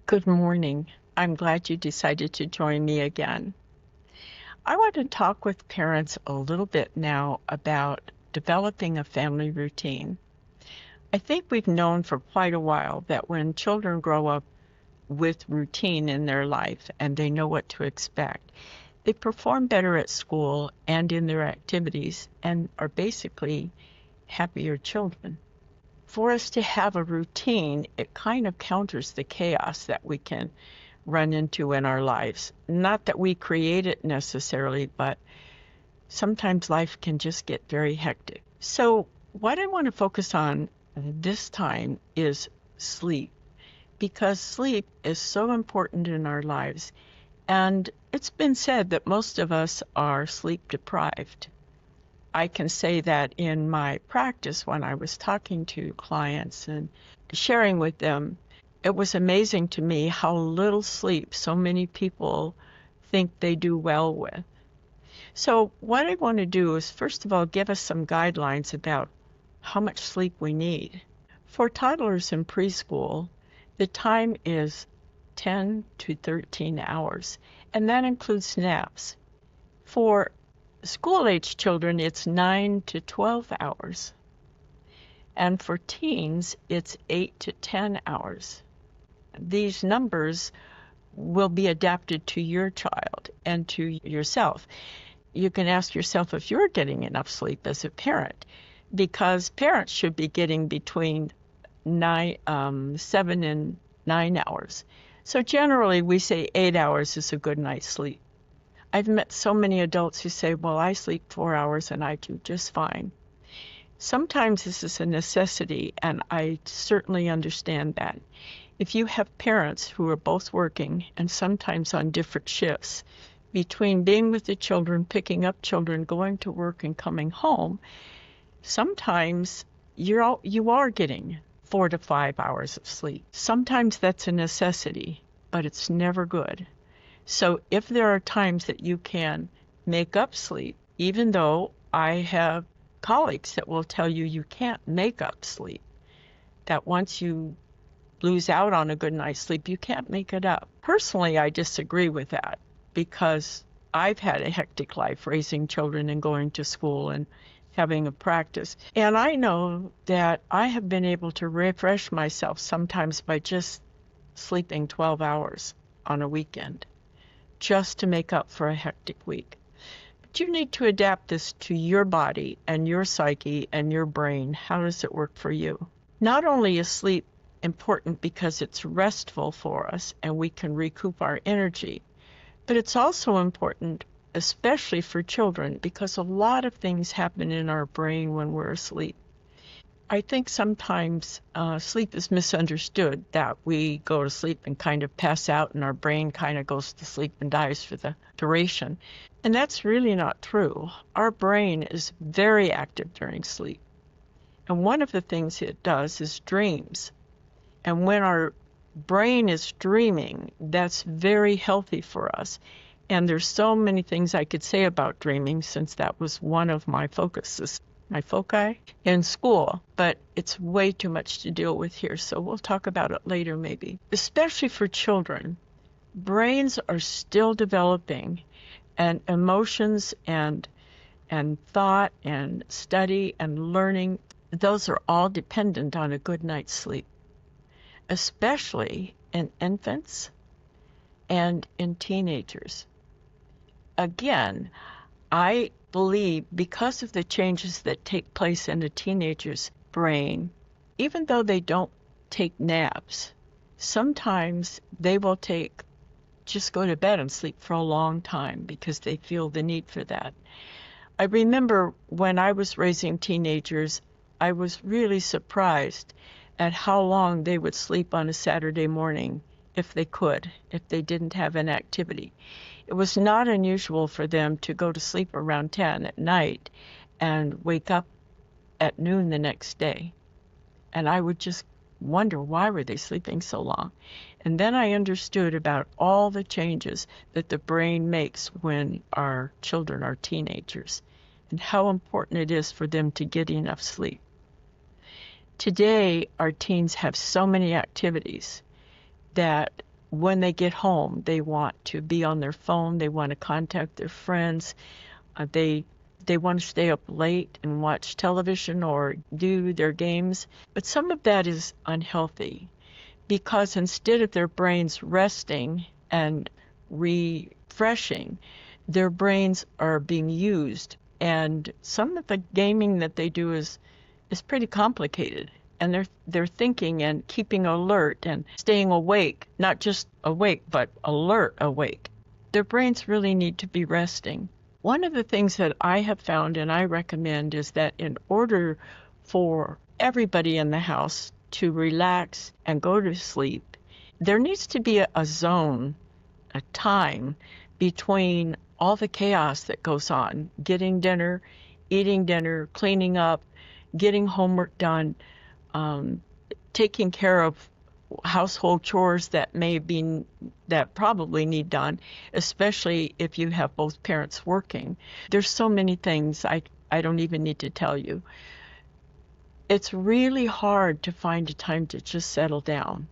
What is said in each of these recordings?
Good morning. I'm glad you decided to join me again. I want to talk with parents a little bit now about developing a family routine. I think we've known for quite a while that when children grow up with routine in their life and they know what to expect, they perform better at school and in their activities and are basically happier children. For us to have a routine, it kind of counters the chaos that we can run into in our lives. Not that we create it necessarily, but sometimes life can just get very hectic. So, what I want to focus on this time is sleep, because sleep is so important in our lives. And it's been said that most of us are sleep deprived. I can say that in my practice when I was talking to clients and sharing with them, it was amazing to me how little sleep so many people think they do well with. So what I want to do is, first of all, give us some guidelines about how much sleep we need. For toddlers in preschool, the time is 10 to 13 hours, and that includes naps. For school-age children, it's 9 to 12 hours. And for teens, it's 8 to 10 hours. These numbers will be adapted to your child and to yourself. You can ask yourself if you're getting enough sleep as a parent, because parents should be getting between 7 and 9 hours. So generally, we say 8 hours is a good night's sleep. I've met so many adults who say, well, I sleep 4 hours and I do just fine. Sometimes this is a necessity, and I certainly understand that. If you have parents who are both working and sometimes on different shifts, between being with the children, picking up children, going to work, and coming home, sometimes you are getting 4 to 5 hours of sleep. Sometimes that's a necessity, but it's never good. So if there are times that you can make up sleep, even though I have colleagues that will tell you you can't make up sleep, that once you lose out on a good night's sleep, you can't make it up. Personally, I disagree with that because I've had a hectic life raising children and going to school and having a practice. And I know that I have been able to refresh myself sometimes by just sleeping 12 hours on a weekend, just to make up for a hectic week. But you need to adapt this to your body and your psyche and your brain. How does it work for you? Not only is sleep important because it's restful for us and we can recoup our energy, but it's also important, especially for children, because a lot of things happen in our brain when we're asleep. I think sometimes sleep is misunderstood, that we go to sleep and kind of pass out and our brain kind of goes to sleep and dies for the duration. And that's really not true. Our brain is very active during sleep. And one of the things it does is dreams. And when our brain is dreaming, that's very healthy for us. And there's so many things I could say about dreaming, since that was one of my focuses, my foci in school, but it's way too much to deal with here, so we'll talk about it later maybe. Especially for children, brains are still developing, and emotions and thought and study and learning, those are all dependent on a good night's sleep, especially in infants and in teenagers. Again, I believe because of the changes that take place in a teenager's brain, even though they don't take naps, sometimes they will just go to bed and sleep for a long time because they feel the need for that. I remember when I was raising teenagers, I was really surprised at how long they would sleep on a Saturday morning if they could, if they didn't have an activity. It was not unusual for them to go to sleep around 10 at night and wake up at noon the next day. And I would just wonder, why were they sleeping so long? And then I understood about all the changes that the brain makes when our children are teenagers and how important it is for them to get enough sleep. Today, our teens have so many activities that when they get home, they want to be on their phone. They want to contact their friends. They want to stay up late and watch television or do their games. But some of that is unhealthy because instead of their brains resting and refreshing, their brains are being used. And some of the gaming that they do is pretty complicated. And they're thinking and keeping alert and staying awake, not just awake, but alert awake. Their brains really need to be resting. One of the things that I have found and I recommend is that in order for everybody in the house to relax and go to sleep, there needs to be a zone, a time between all the chaos that goes on, getting dinner, eating dinner, cleaning up, getting homework done, taking care of household chores that probably need done, especially if you have both parents working. There's so many things I don't even need to tell you. It's really hard to find a time to just settle down,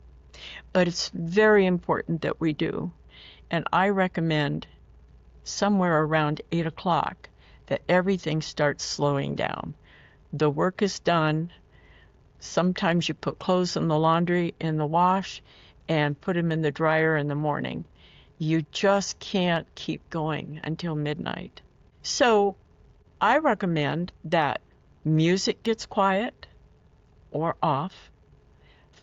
but it's very important that we do. And I recommend somewhere around 8 o'clock that everything starts slowing down. The work is done. Sometimes you put clothes in the laundry, in the wash, and put them in the dryer in the morning. You just can't keep going until midnight. So I recommend that music gets quiet or off.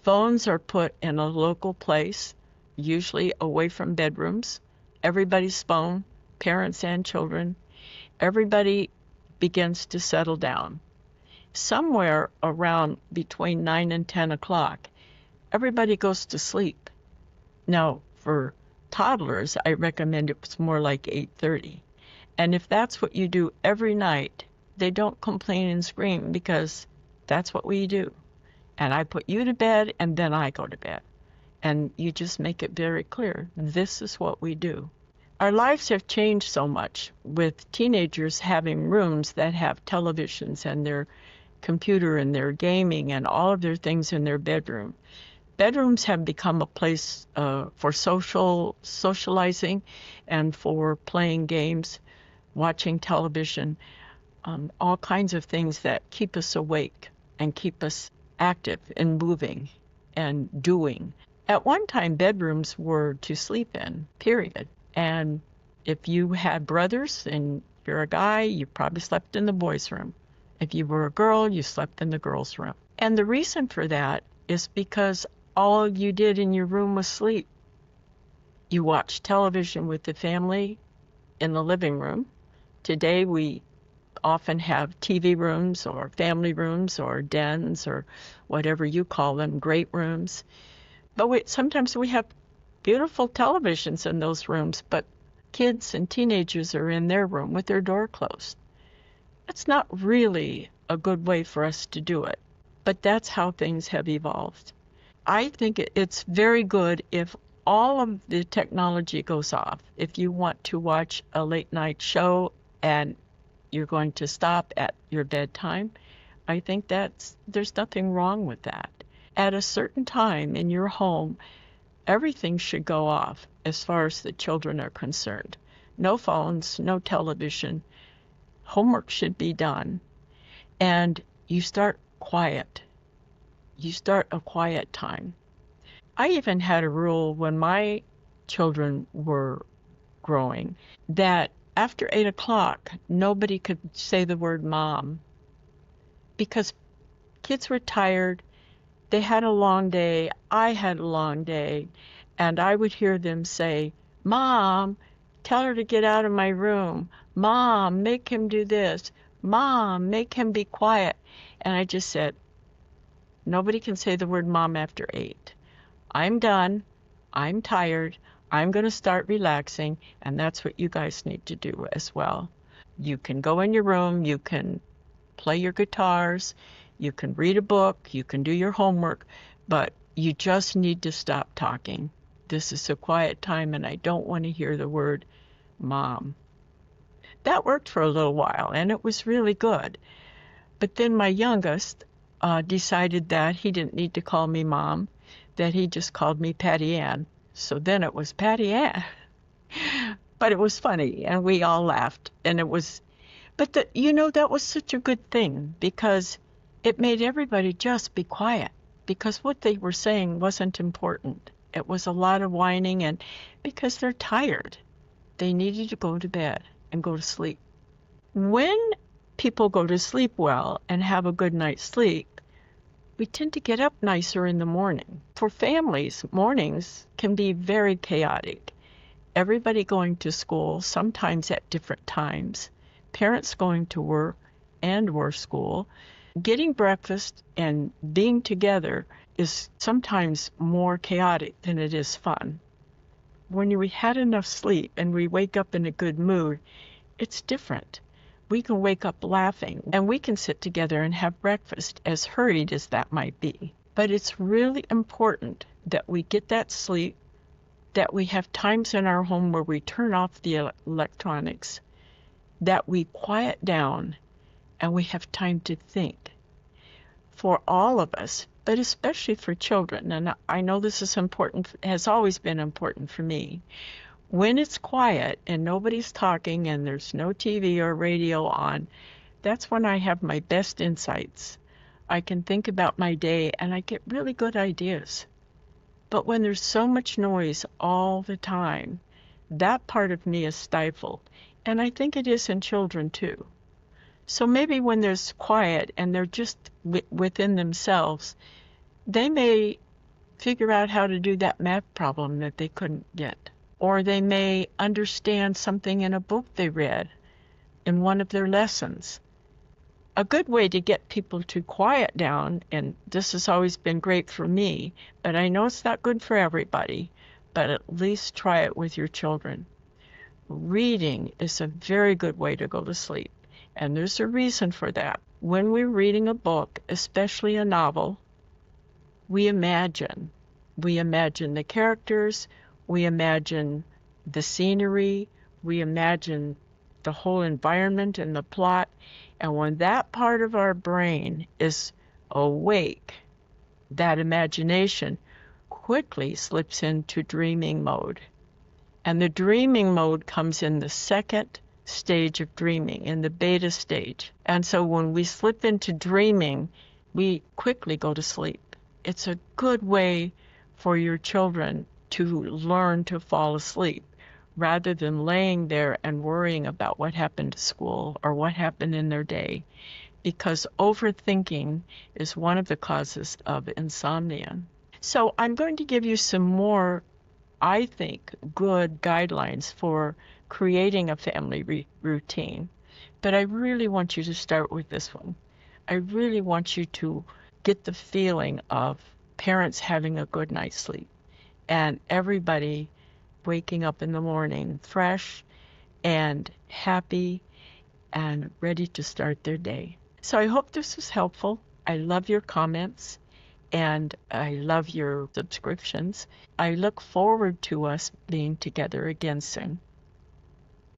Phones are put in a local place, usually away from bedrooms. Everybody's phone, parents and children. Everybody begins to settle down. Somewhere around between 9 and 10 o'clock, everybody goes to sleep. Now, for toddlers, I recommend it's more like 8:30. And if that's what you do every night, they don't complain and scream because that's what we do. And I put you to bed and then I go to bed. And you just make it very clear, this is what we do. Our lives have changed so much with teenagers having rooms that have televisions and their computer and their gaming and all of their things in their bedroom. Bedrooms have become a place for socializing and for playing games, watching television, all kinds of things that keep us awake and keep us active and moving and doing. At one time, bedrooms were to sleep in, period. And if you had brothers and you're a guy, you probably slept in the boys' room. If you were a girl, you slept in the girls' room. And the reason for that is because all you did in your room was sleep. You watched television with the family in the living room. Today we often have TV rooms or family rooms or dens or whatever you call them, great rooms. But sometimes we have beautiful televisions in those rooms, but kids and teenagers are in their room with their door closed. That's not really a good way for us to do it, but that's how things have evolved. I think it's very good if all of the technology goes off. If you want to watch a late night show and you're going to stop at your bedtime, I think there's nothing wrong with that. At a certain time in your home, everything should go off as far as the children are concerned. No phones, no television. Homework should be done. And you start quiet. You start a quiet time. I even had a rule when my children were growing that after 8 o'clock, nobody could say the word mom because kids were tired. They had a long day. I had a long day. And I would hear them say, Mom, tell her to get out of my room. Mom, make him do this. Mom, make him be quiet. And I just said, nobody can say the word mom after 8. I'm done. I'm tired. I'm going to start relaxing. And that's what you guys need to do as well. You can go in your room. You can play your guitars. You can read a book. You can do your homework. But you just need to stop talking. This is a quiet time, and I don't want to hear the word mom. That worked for a little while, and it was really good. But then my youngest decided that he didn't need to call me mom, that he just called me Patty Ann. So then it was Patty Ann. But it was funny, and we all laughed, and it was, but that was such a good thing because it made everybody just be quiet because what they were saying wasn't important. It was a lot of whining, and because they're tired, they needed to go to bed and go to sleep. When people go to sleep well and have a good night's sleep, we tend to get up nicer in the morning. For families, mornings can be very chaotic. Everybody going to school, sometimes at different times, parents going to work and/or school. Getting breakfast and being together is sometimes more chaotic than it is fun. When we had enough sleep and we wake up in a good mood, it's different. We can wake up laughing and we can sit together and have breakfast, as hurried as that might be. But it's really important that we get that sleep, that we have times in our home where we turn off the electronics, that we quiet down, and we have time to think. For all of us, but especially for children, and I know this is important, has always been important for me. When it's quiet and nobody's talking and there's no TV or radio on, that's when I have my best insights. I can think about my day and I get really good ideas. But when there's so much noise all the time, that part of me is stifled. And I think it is in children too. So maybe when there's quiet and they're just within themselves, they may figure out how to do that math problem that they couldn't get. Or they may understand something in a book they read in one of their lessons. A good way to get people to quiet down, and this has always been great for me, but I know it's not good for everybody, but at least try it with your children. Reading is a very good way to go to sleep, and there's a reason for that. When we're reading a book, especially a novel, we imagine. We imagine the characters, we imagine the scenery, we imagine the whole environment and the plot, and when that part of our brain is awake, that imagination quickly slips into dreaming mode. And the dreaming mode comes in the second stage of dreaming, in the beta stage. And so when we slip into dreaming, we quickly go to sleep. It's a good way for your children to learn to fall asleep rather than laying there and worrying about what happened to school or what happened in their day, because overthinking is one of the causes of insomnia. So I'm going to give you some more, I think, good guidelines for creating a family routine, but I really want you to start with this one. I really want you to get the feeling of parents having a good night's sleep and everybody waking up in the morning fresh and happy and ready to start their day. So I hope this was helpful. I love your comments and I love your subscriptions. I look forward to us being together again soon.